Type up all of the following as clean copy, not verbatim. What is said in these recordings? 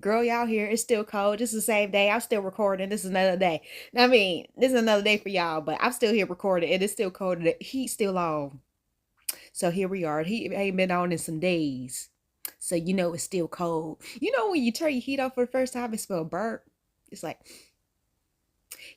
Girl, y'all here. It's still cold. This is the same day. I'm still recording. This is another day. I mean, this is another day for y'all, but I'm still here recording. And it's still cold. The heat's still on. So here we are. The heat ain't been on in some days. So you know it's still cold. You know when you turn your heat off for the first time, it smells burnt. It's like,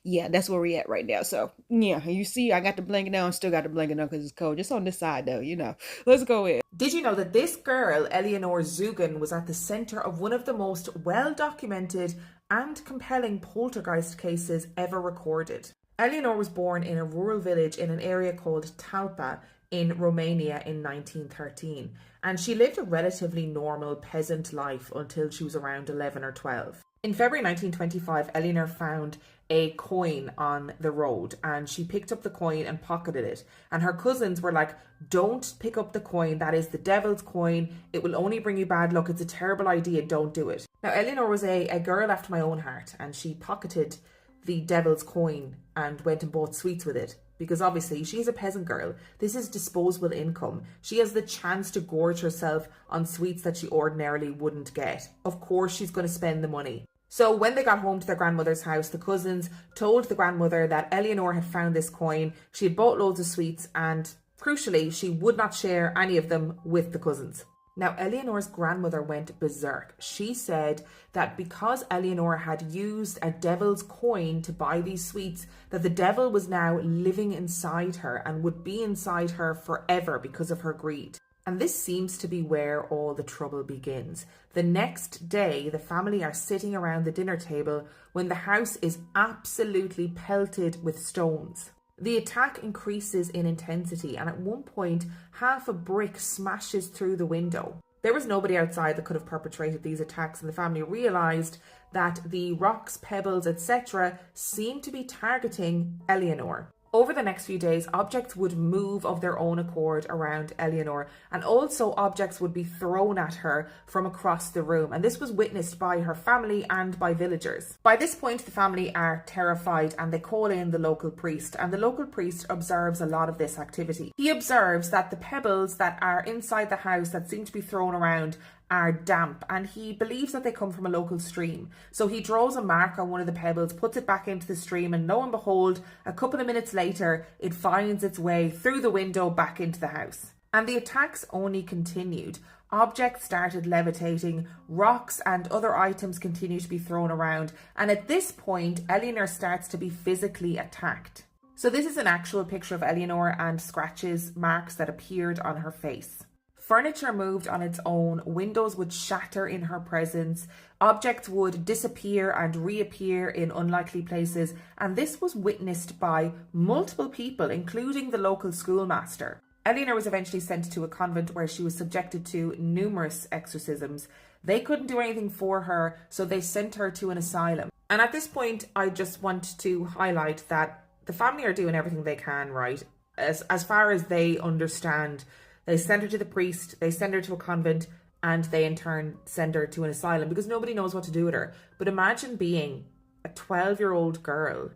yeah, that's where we at right now. So yeah, you see, I got the blanket on. Still got the blanket on because it's cold. Just on this side though, you know. Let's go in. Did you know that this girl, Eleonor Zugun, was at the centre of one of the most well-documented and compelling poltergeist cases ever recorded? Eleonor was born in a rural village in an area called Talpa in Romania in 1913, and she lived a relatively normal peasant life until she was around 11 or 12. In February 1925, Eleanor found a coin on the road and she picked up the coin and pocketed it. And her cousins were like, "Don't pick up the coin. That is the devil's coin. It will only bring you bad luck. It's a terrible idea. Don't do it." Now, Eleanor was a girl after my own heart, and she pocketed the devil's coin and went and bought sweets with it. Because obviously she's a peasant girl. This is disposable income. She has the chance to gorge herself on sweets that she ordinarily wouldn't get. Of course she's going to spend the money. So when they got home to their grandmother's house, the cousins told the grandmother that Eleanor had found this coin. She had bought loads of sweets and, crucially, she would not share any of them with the cousins. Now, Eleanor's grandmother went berserk. She said that because Eleanor had used a devil's coin to buy these sweets, that the devil was now living inside her and would be inside her forever because of her greed. And this seems to be where all the trouble begins. The next day, the family are sitting around the dinner table when the house is absolutely pelted with stones. The attack increases in intensity, and at one point, half a brick smashes through the window. There was nobody outside that could have perpetrated these attacks, and the family realised that the rocks, pebbles, etc. seemed to be targeting Eleanor. Over the next few days, objects would move of their own accord around Eleanor, and also objects would be thrown at her from across the room, and this was witnessed by her family and by villagers. By this point, the family are terrified and they call in the local priest, and the local priest observes a lot of this activity. He observes that the pebbles that are inside the house that seem to be thrown around are damp, and he believes that they come from a local stream. So he draws a mark on one of the pebbles, puts it back into the stream, and lo and behold, a couple of minutes later, it finds its way through the window back into the house. And the attacks only continued. Objects started levitating, rocks and other items continue to be thrown around, and at this point, Eleanor starts to be physically attacked. So this is an actual picture of Eleanor and scratches, marks that appeared on her face. Furniture moved on its own, windows would shatter in her presence, objects would disappear and reappear in unlikely places, and this was witnessed by multiple people, including the local schoolmaster. Eleanor was eventually sent to a convent where she was subjected to numerous exorcisms. They couldn't do anything for her, so they sent her to an asylum. And at this point, I just want to highlight that the family are doing everything they can, right? As far as they understand. They send her to the priest, they send her to a convent, and they in turn send her to an asylum because nobody knows what to do with her. But imagine being a 12-year-old girl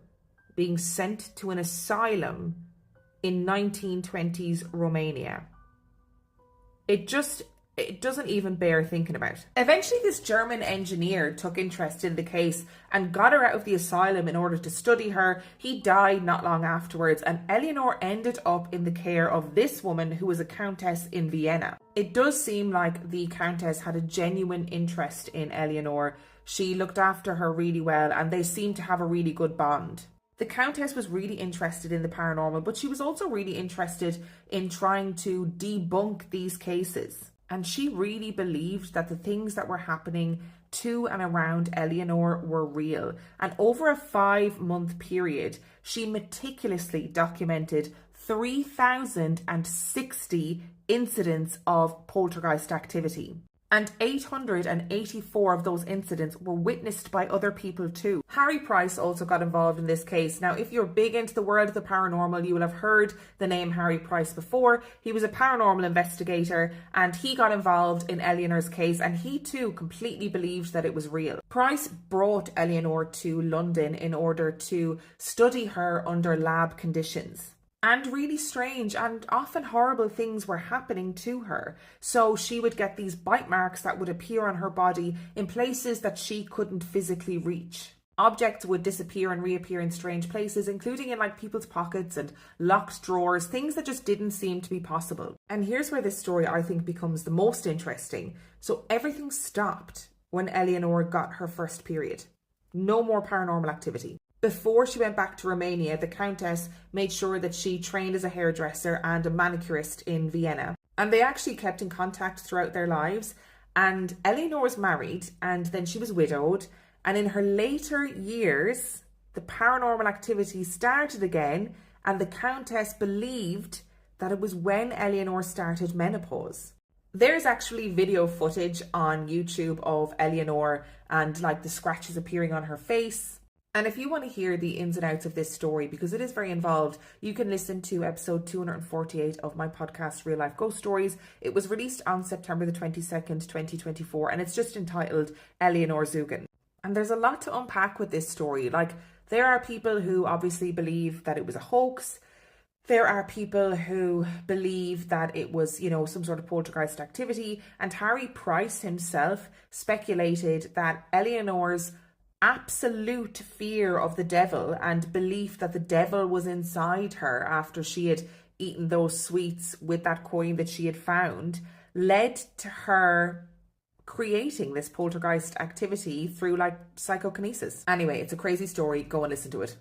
being sent to an asylum in 1920s Romania. It doesn't even bear thinking about. Eventually, this German engineer took interest in the case and got her out of the asylum in order to study her. He died not long afterwards, and Eleanor ended up in the care of this woman who was a countess in Vienna. It does seem like the countess had a genuine interest in Eleanor. She looked after her really well, and they seemed to have a really good bond. The countess was really interested in the paranormal, but she was also really interested in trying to debunk these cases. And she really believed that the things that were happening to and around Eleanor were real. And over a 5-month period, she meticulously documented 3,060 incidents of poltergeist activity. And 884 of those incidents were witnessed by other people too. Harry Price also got involved in this case. Now, if you're big into the world of the paranormal, you will have heard the name Harry Price before. He was a paranormal investigator and he got involved in Eleanor's case, and he too completely believed that it was real. Price brought Eleanor to London in order to study her under lab conditions. And really strange and often horrible things were happening to her. So she would get these bite marks that would appear on her body in places that she couldn't physically reach. Objects would disappear and reappear in strange places, including in like people's pockets and locked drawers, things that just didn't seem to be possible. And here's where this story, I think, becomes the most interesting. So everything stopped when Eleonor got her first period. No more paranormal activity. Before she went back to Romania, the Countess made sure that she trained as a hairdresser and a manicurist in Vienna. And they actually kept in contact throughout their lives. And Eleanor was married and then she was widowed. And in her later years, the paranormal activity started again. And the Countess believed that it was when Eleanor started menopause. There's actually video footage on YouTube of Eleanor and like the scratches appearing on her face. And if you want to hear the ins and outs of this story, because it is very involved, you can listen to episode 248 of my podcast, Real Life Ghost Stories. It was released on September the 22nd, 2024, and it's just entitled Eleonor Zugun. And there's a lot to unpack with this story. Like, there are people who obviously believe that it was a hoax. There are people who believe that it was, you know, some sort of poltergeist activity. And Harry Price himself speculated that Eleanor's absolute fear of the devil and belief that the devil was inside her after she had eaten those sweets with that coin that she had found led to her creating this poltergeist activity through like psychokinesis. Anyway, it's a crazy story. Go and listen to it.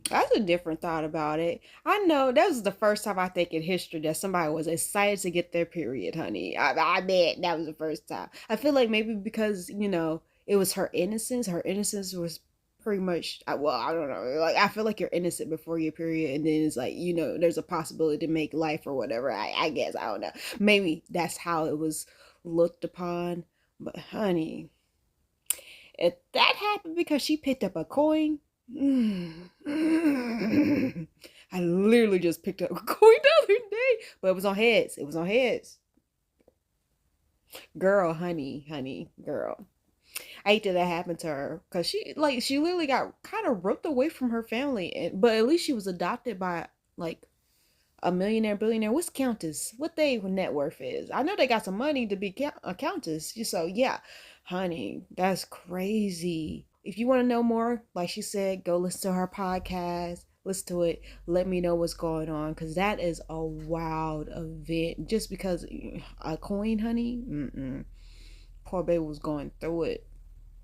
That's a different thought about it. I know that was the first time I think in history that somebody was excited to get their period, honey. I bet that was the first time. I feel like maybe because, you know, it was her innocence. Her innocence was pretty much, well, I don't know. Like, I feel like you're innocent before your period. And then it's like, you know, there's a possibility to make life or whatever. I guess, I don't know. Maybe that's how it was looked upon. But honey, if that happened because she picked up a coin, I literally just picked up a coin the other day, but it was on heads. It was on heads. Girl, honey, girl. I hate that happened to her because she literally got kind of ripped away from her family, but at least she was adopted by like a millionaire, billionaire. What's countess? What they net worth is? I know they got some money to be a countess. So yeah, honey, that's crazy. If you want to know more, like she said, go listen to her podcast. Listen to it. Let me know what's going on, because that is a wild event. Just because a coin, honey. Poor baby was going through it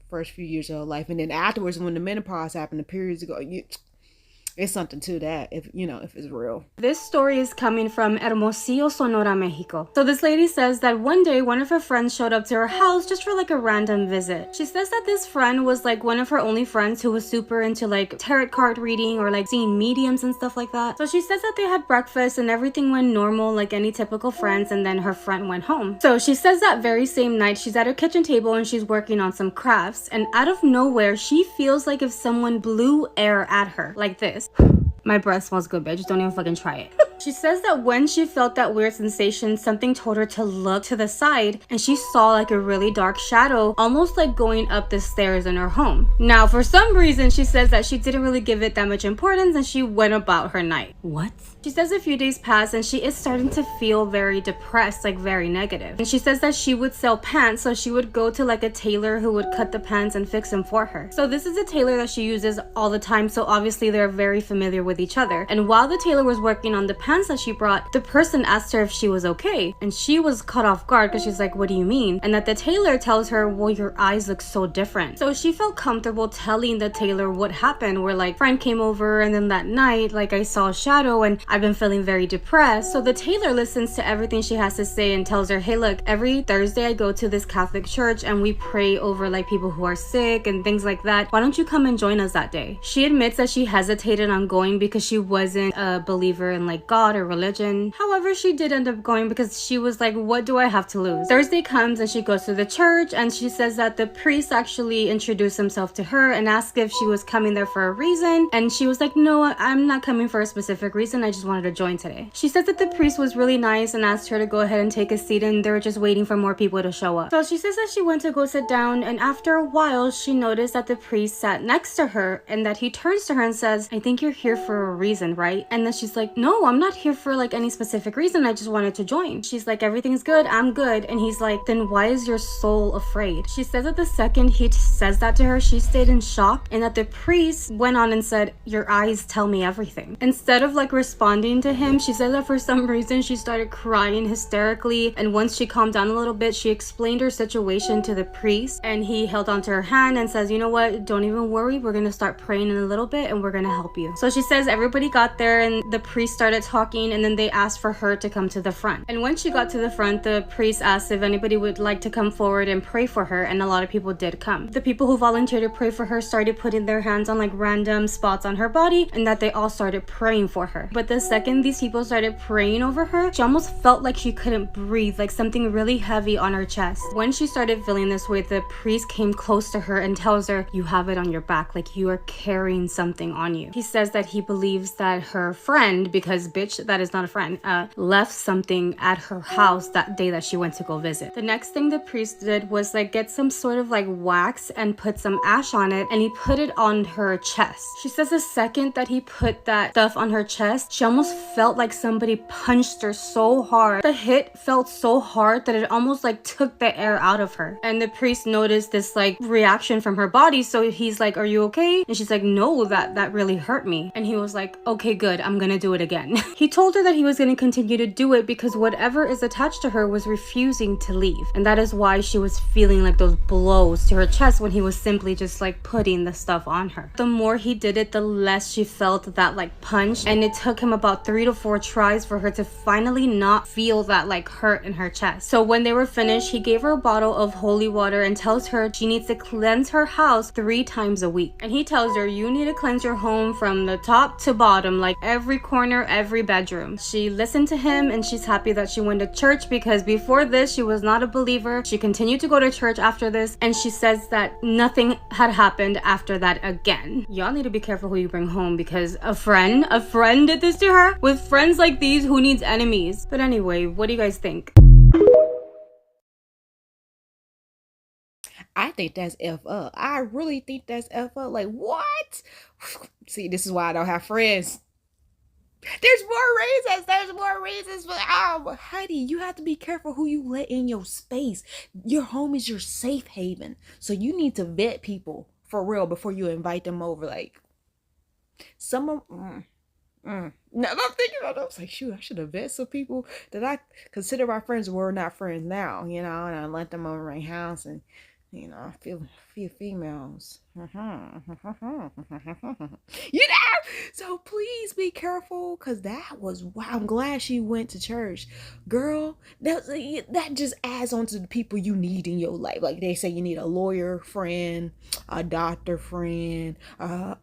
first few years of her life, and then afterwards, when the menopause happened, the periods ago, it's something to that, if it's real. This story is coming from Hermosillo, Sonora, Mexico. So this lady says that one day one of her friends showed up to her house just for like a random visit. She says that this friend was like one of her only friends who was super into like tarot card reading or like seeing mediums and stuff like that. So she says that they had breakfast and everything went normal like any typical friends, and then her friend went home. So she says that very same night she's at her kitchen table and she's working on some crafts, and out of nowhere she feels like if someone blew air at her like this. My breath smells good, bitch. Don't even fucking try it. She says that when she felt that weird sensation, something told her to look to the side, and she saw like a really dark shadow, almost like going up the stairs in her home. Now, for some reason, she says that she didn't really give it that much importance and she went about her night. What? She says a few days pass and she is starting to feel very depressed, like very negative. And she says that she would sell pants, so she would go to like a tailor who would cut the pants and fix them for her. So this is a tailor that she uses all the time, so obviously they're very familiar with each other. And while the tailor was working on the pants that she brought, the person asked her if she was okay, and she was caught off guard because she's like, what do you mean? And that the tailor tells her, well, your eyes look so different. So she felt comfortable telling the tailor what happened, where like friend came over and then that night like I saw a shadow and I've been feeling very depressed. So the tailor listens to everything she has to say and tells her, hey look, every Thursday I go to this Catholic church and we pray over like people who are sick and things like that. Why don't you come and join us that day? She admits that she hesitated on going because she wasn't a believer in like God God or religion. However, she did end up going because she was like, what do I have to lose? Thursday comes and she goes to the church, and she says that the priest actually introduced himself to her and asked if she was coming there for a reason, and she was like, no, I'm not coming for a specific reason, I just wanted to join today. She says that the priest was really nice and asked her to go ahead and take a seat, and they were just waiting for more people to show up. So she says that she went to go sit down, and after a while she noticed that the priest sat next to her and that he turns to her and says, I think you're here for a reason, right? And then she's like, no, I'm not here for like any specific reason, I just wanted to join. She's like, everything's good, I'm good. And he's like, then why is your soul afraid? She says that the second he says that to her, she stayed in shock, and that the priest went on and said, your eyes tell me everything. Instead of like responding to him, she said that for some reason she started crying hysterically, and once she calmed down a little bit, she explained her situation to the priest, and he held onto her hand and says, you know what, don't even worry, we're gonna start praying in a little bit and we're gonna help you. So she says everybody got there and the priest started talking, and then they asked for her to come to the front. And when she got to the front, the priest asked if anybody would like to come forward and pray for her, and a lot of people did come. The people who volunteered to pray for her started putting their hands on like random spots on her body, and that they all started praying for her. But the second these people started praying over her, she almost felt like she couldn't breathe, like something really heavy on her chest. When she started feeling this way, the priest came close to her and tells her, you have it on your back, like you are carrying something on you. He says that he believes that her friend, because bitch, that is not a friend, left something at her house that day that she went to go visit. The next thing the priest did was like get some sort of like wax and put some ash on it, and he put it on her chest. She says the second that he put that stuff on her chest, she almost felt like somebody punched her so hard. The hit felt so hard that it almost like took the air out of her. And the priest noticed this like reaction from her body, so he's like, are you okay? And she's like, no, that really hurt me. And he was like, okay, good, I'm gonna do it again. He told her that he was gonna continue to do it because whatever is attached to her was refusing to leave, and that is why she was feeling like those blows to her chest when he was simply just like putting the stuff on her. The more he did it, the less she felt that like punch, and it took him about 3 to 4 tries for her to finally not feel that like hurt in her chest. So when they were finished, he gave her a bottle of holy water and tells her she needs to cleanse her house 3 times a week. And he tells her, you need to cleanse your home from the top to bottom, like every corner, every bedroom. She listened to him, and she's happy that she went to church, because before this she was not a believer. She continued to go to church after this, and she says that nothing had happened after that again. Y'all need to be careful who you bring home, because a friend did this to her. With friends like these, who needs enemies? But anyway, what do you guys think? I think that's F up. I really think that's F up. Like, what? See, this is why I don't have friends. There's more reasons. There's more reasons. But honey, you have to be careful who you let in your space. Your home is your safe haven. So you need to vet people for real before you invite them over. Like, some of now I'm thinking about it, I was like, shoot, I should have vet some people that I consider my friends were not friends now, you know, and I let them over my house, and you know, a few females. You know, so please be careful, because that was, wow, I'm glad she went to church. Girl, that just adds on to the people you need in your life. Like they say, you need a lawyer friend, a doctor friend, a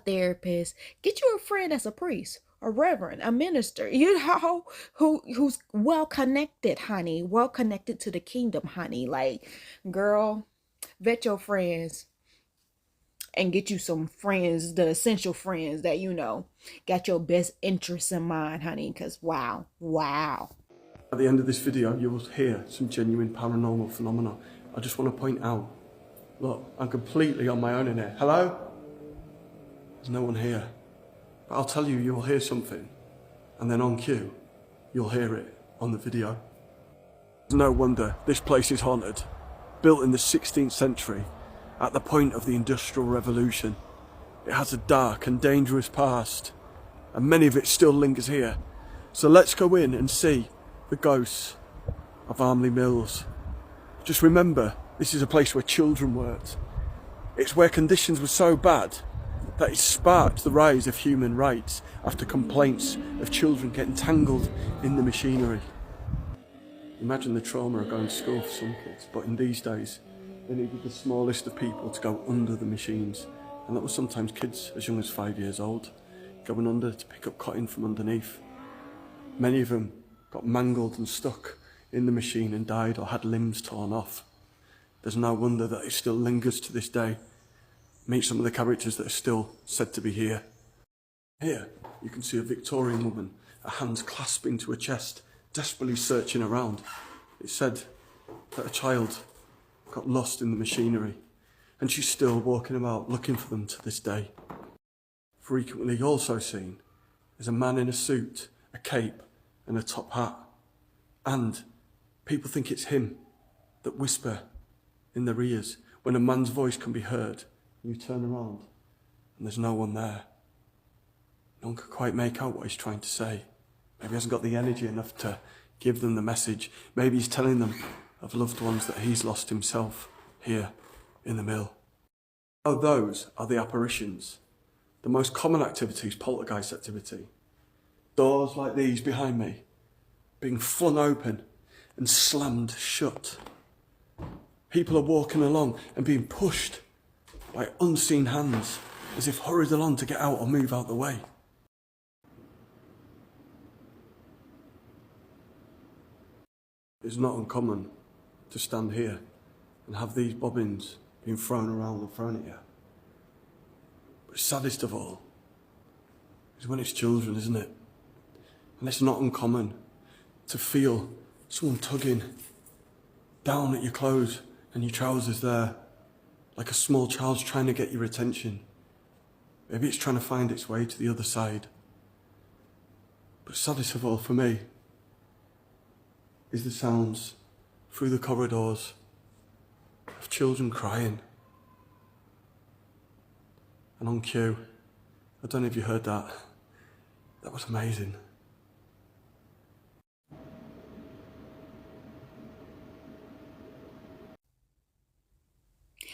therapist. Get you a friend that's a priest, a reverend, a minister, you know, who's well connected, honey, well connected to the kingdom, honey. Like, girl, vet your friends and get you some friends, the essential friends that, you know, got your best interests in mind, honey, because wow. At the end of this video, you will hear some genuine paranormal phenomena. I just want to point out, look, I'm completely on my own in here. Hello? There's no one here. But I'll tell you, you'll hear something, and then on cue, you'll hear it on the video. No wonder this place is haunted. Built in the 16th century, at the point of the Industrial Revolution. It has a dark and dangerous past, and many of it still lingers here. So let's go in and see the ghosts of Armley Mills. Just remember, this is a place where children worked. It's where conditions were so bad that it sparked the rise of human rights after complaints of children getting tangled in the machinery. Imagine the trauma of going to school for some kids, but in these days, they needed the smallest of people to go under the machines, and that was sometimes kids as young as 5 years old. going under to pick up cotton from underneath. Many of them got mangled and stuck in the machine and died or had limbs torn off. There's no wonder that it still lingers to this day. Meet some of the characters that are still said to be here. Here, you can see a Victorian woman, her hands clasping to her chest, desperately searching around. It's said that a child got lost in the machinery, and she's still walking about looking for them to this day. Frequently also seen is a man in a suit, a cape and a top hat. And people think it's him that whisper in their ears when a man's voice can be heard. You turn around and there's no one there. No one can quite make out what he's trying to say. Maybe he hasn't got the energy enough to give them the message. Maybe he's telling them of loved ones that he's lost himself here in the mill. Oh, those are the apparitions. The most common activity is poltergeist activity. Doors like these behind me being flung open and slammed shut. People are walking along and being pushed by unseen hands as if hurried along to get out or move out the way. It's not uncommon to stand here and have these bobbins being thrown around and thrown at you. But saddest of all is when it's children, isn't it? And it's not uncommon to feel someone tugging down at your clothes and your trousers there, like a small child's trying to get your attention. Maybe it's trying to find its way to the other side. But saddest of all for me is the sounds through the corridors of children crying. And on cue, I don't know if you heard that. That was amazing.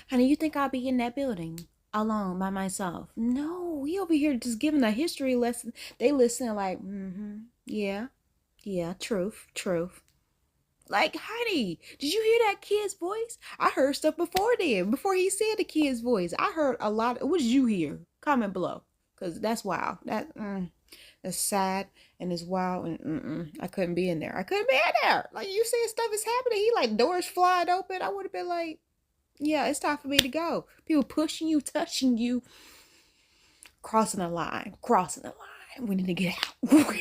Honey, you think I'll be in that building alone by myself? No, we over here just giving a history lesson. They listen like, yeah, truth. Like, honey, did you hear that kid's voice? I heard stuff before then, before he said the kid's voice. I heard a lot. What did you hear? Comment below, because that's wild. That's sad and it's wild and I couldn't be in there. I couldn't be in there. Like, you said stuff is happening. He like doors flying open. I would have been like, yeah, it's time for me to go. People pushing you, touching you, crossing the line. We need to get out.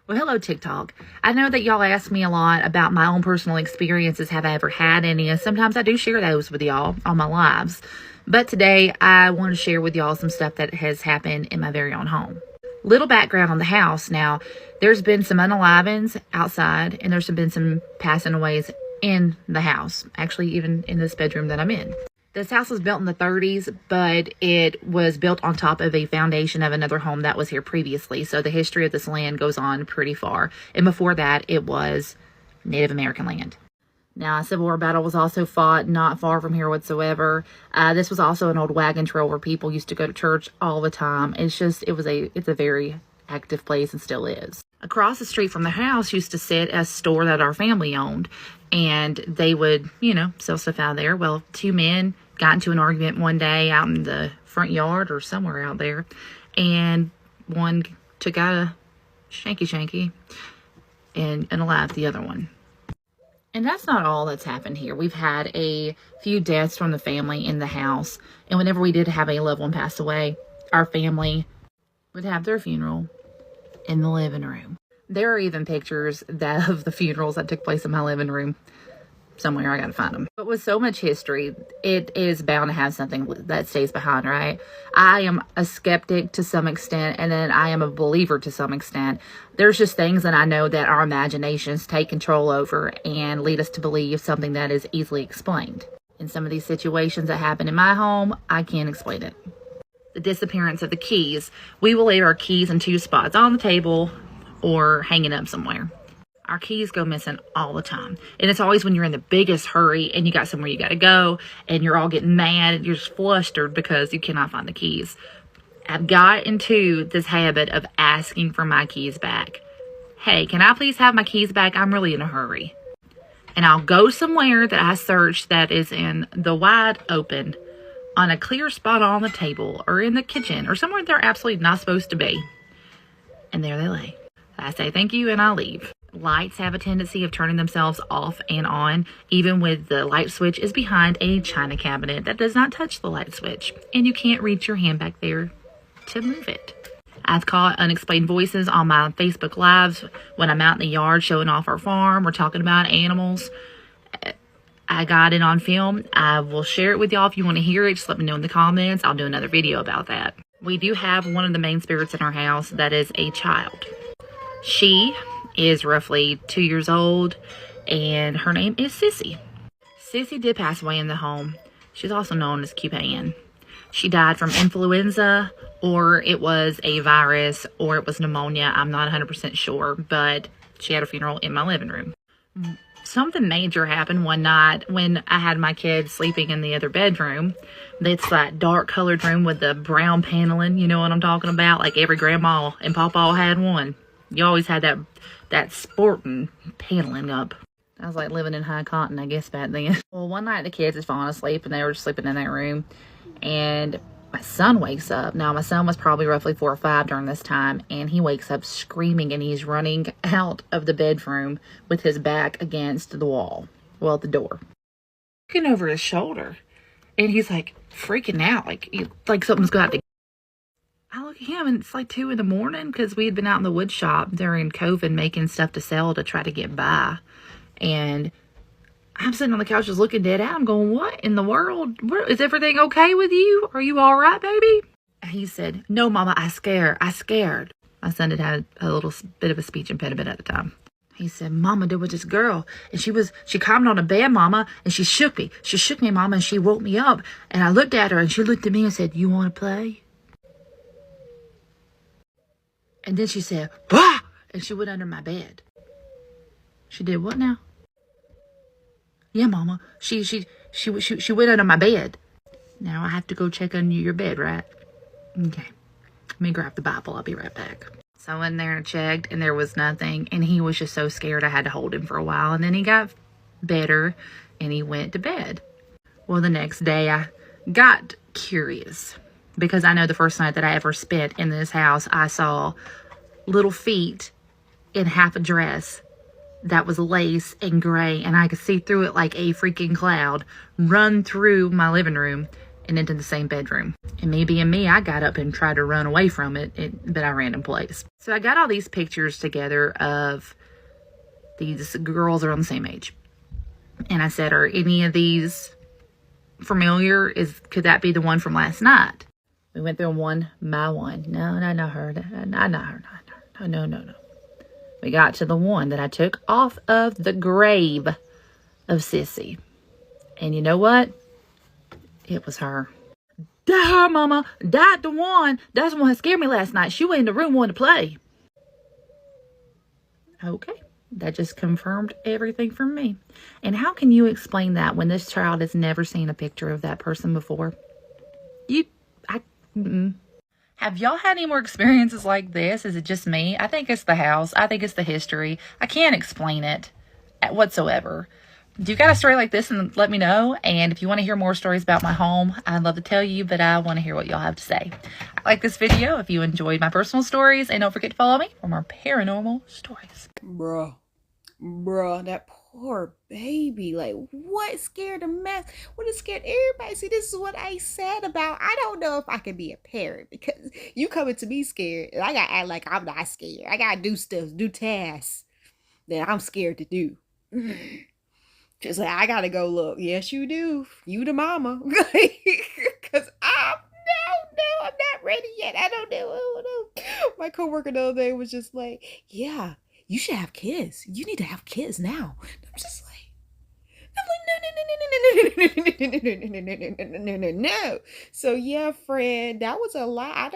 Well, hello, TikTok. I know that y'all ask me a lot about my own personal experiences. Have I ever had any? And sometimes I do share those with y'all on my lives. But today, I want to share with y'all some stuff that has happened in my very own home. Little background on the house. Now, there's been some unalivings outside, and there's been some passing aways in the house. Actually, even in this bedroom that I'm in. This house was built in the 30s, but it was built on top of a foundation of another home that was here previously. So the history of this land goes on pretty far. And before that, it was Native American land. Now, a Civil War battle was also fought not far from here whatsoever. This was also an old wagon trail where people used to go to church all the time. It's a very active place and still is. Across the street from the house used to sit a store that our family owned. And they would, sell stuff out there. Well, two men got into an argument one day out in the front yard or somewhere out there. And one took out a shanky and unalived the other one. And that's not all that's happened here. We've had a few deaths from the family in the house. And whenever we did have a loved one pass away, our family would have their funeral in the living room. There are even pictures of the funerals that took place in my living room. Somewhere, I gotta find them. But with so much history, it is bound to have something that stays behind, right? I am a skeptic to some extent, and then I am a believer to some extent. There's just things that I know that our imaginations take control over and lead us to believe something that is easily explained. In some of these situations that happen in my home, I can't explain it. The disappearance of the keys. We will leave our keys in two spots, on the table or hanging up somewhere. Our keys go missing all the time. And it's always when you're in the biggest hurry and you got somewhere you got to go and you're all getting mad and you're just flustered because you cannot find the keys. I've got into this habit of asking for my keys back. Hey, can I please have my keys back? I'm really in a hurry. And I'll go somewhere that I searched that is in the wide open on a clear spot on the table or in the kitchen or somewhere they're absolutely not supposed to be. And there they lay. I say thank you and I leave. Lights have a tendency of turning themselves off and on, even when the light switch is behind a china cabinet that does not touch the light switch, and you can't reach your hand back there to move it. I've caught unexplained voices on my Facebook Lives when I'm out in the yard showing off our farm or talking about animals. I got it on film. I will share it with y'all if you want to hear it. Just let me know in the comments. I'll do another video about that. We do have one of the main spirits in our house that is a child. She is roughly 2 years old, and her name is Sissy. Sissy did pass away in the home. She's also known as Cupid. She died from influenza, or it was a virus, or it was pneumonia. I'm not 100% sure, but she had a funeral in my living room. Something major happened one night when I had my kids sleeping in the other bedroom. It's that dark colored room with the brown paneling. You know what I'm talking about? Like every grandma and pawpaw had one. You always had that sporting paneling up. I was like living in high cotton, I guess, back then. Well, one night the kids had fallen asleep and they were just sleeping in that room. And my son wakes up. Now, my son was probably roughly 4 or 5 during this time. And he wakes up screaming and he's running out of the bedroom with his back against the wall. Well, the door. Looking over his shoulder. And he's like freaking out. Like something's got to. I look at him and it's like 2 in the morning because we had been out in the wood shop during COVID making stuff to sell to try to get by. And I'm sitting on the couch just looking dead out. I'm going, what in the world? Is everything okay with you? Are you all right, baby? And he said, no, Mama, I scared. My son had a little bit of a speech impediment at the time. He said, Mama, there was this girl, and she climbed on a bed, Mama, and she shook me. She shook me, Mama, and she woke me up. And I looked at her, and she looked at me and said, you want to play? And then she said, "Wah!" And she went under my bed. She did what now? Yeah, Mama. She went under my bed. Now I have to go check under your bed, right? Okay. Let me grab the Bible. I'll be right back. So I went in there and checked, and there was nothing. And he was just so scared I had to hold him for a while. And then he got better, and he went to bed. Well, the next day I got curious. Because I know the first night that I ever spent in this house, I saw little feet in half a dress that was lace and gray, and I could see through it like a freaking cloud run through my living room and into the same bedroom. And me being me, I got up and tried to run away from it, but I ran in place. So I got all these pictures together of these girls around the same age. And I said, are any of these familiar? Could that be the one from last night? We went through them one by one. No, not her. No. We got to the one that I took off of the grave of Sissy. And you know what? It was her. That her, Mama. That the one. That's the one that scared me last night. She went in the room wanting to play. Okay. That just confirmed everything for me. And how can you explain that when this child has never seen a picture of that person before? Have y'all had any more experiences like this? Is it just me? I think it's the house. I think it's the history. I can't explain it whatsoever. Do you got a story like this? And let me know. And if you want to hear more stories about my home, I'd love to tell you, but I want to hear what y'all have to say. Like this video if you enjoyed my personal stories, and don't forget to follow me for more paranormal stories. Bruh, that poor baby. Like, what scared the mess? What has scared everybody? See, this is what I said about, I don't know if I can be a parent, because you coming to me scared, and I gotta act like I'm not scared. I gotta do stuff, do tasks that I'm scared to do. Just like, I gotta go look. Yes, you do. You the mama. Because I'm not ready yet. I don't know. My coworker the other day was just like, yeah, you should have kids. You need to have kids now. I'm just like, no. So yeah, friend, that was a lie.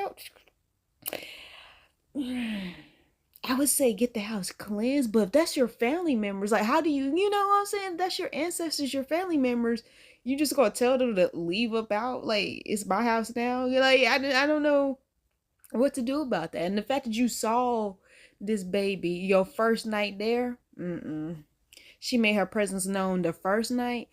I would say get the house cleansed, but if that's your family members, like, how do you know what I'm saying? That's your ancestors, your family members. You just gonna tell them to leave up out? Like, it's my house now? You're like, I don't know what to do about that. And the fact that you saw this baby your first night there, she made her presence known the first night.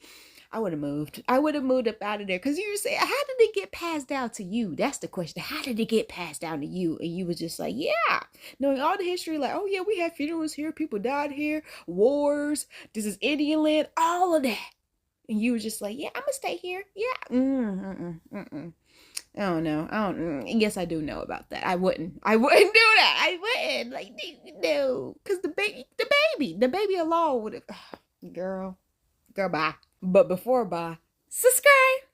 I would have moved. I would have moved up out of there. Because you say, how did it get passed down to you? That's the question. How did it get passed down to you? And you was just like, yeah. Knowing all the history, like, oh yeah, we had funerals here. People died here. Wars. This is Indian land. All of that. And you were just like, yeah, I'm going to stay here. Yeah. I don't know. Yes, I do know about that. I wouldn't do that. I wouldn't. Like, no. Because the baby alone would have, girl, bye. But before bye, subscribe.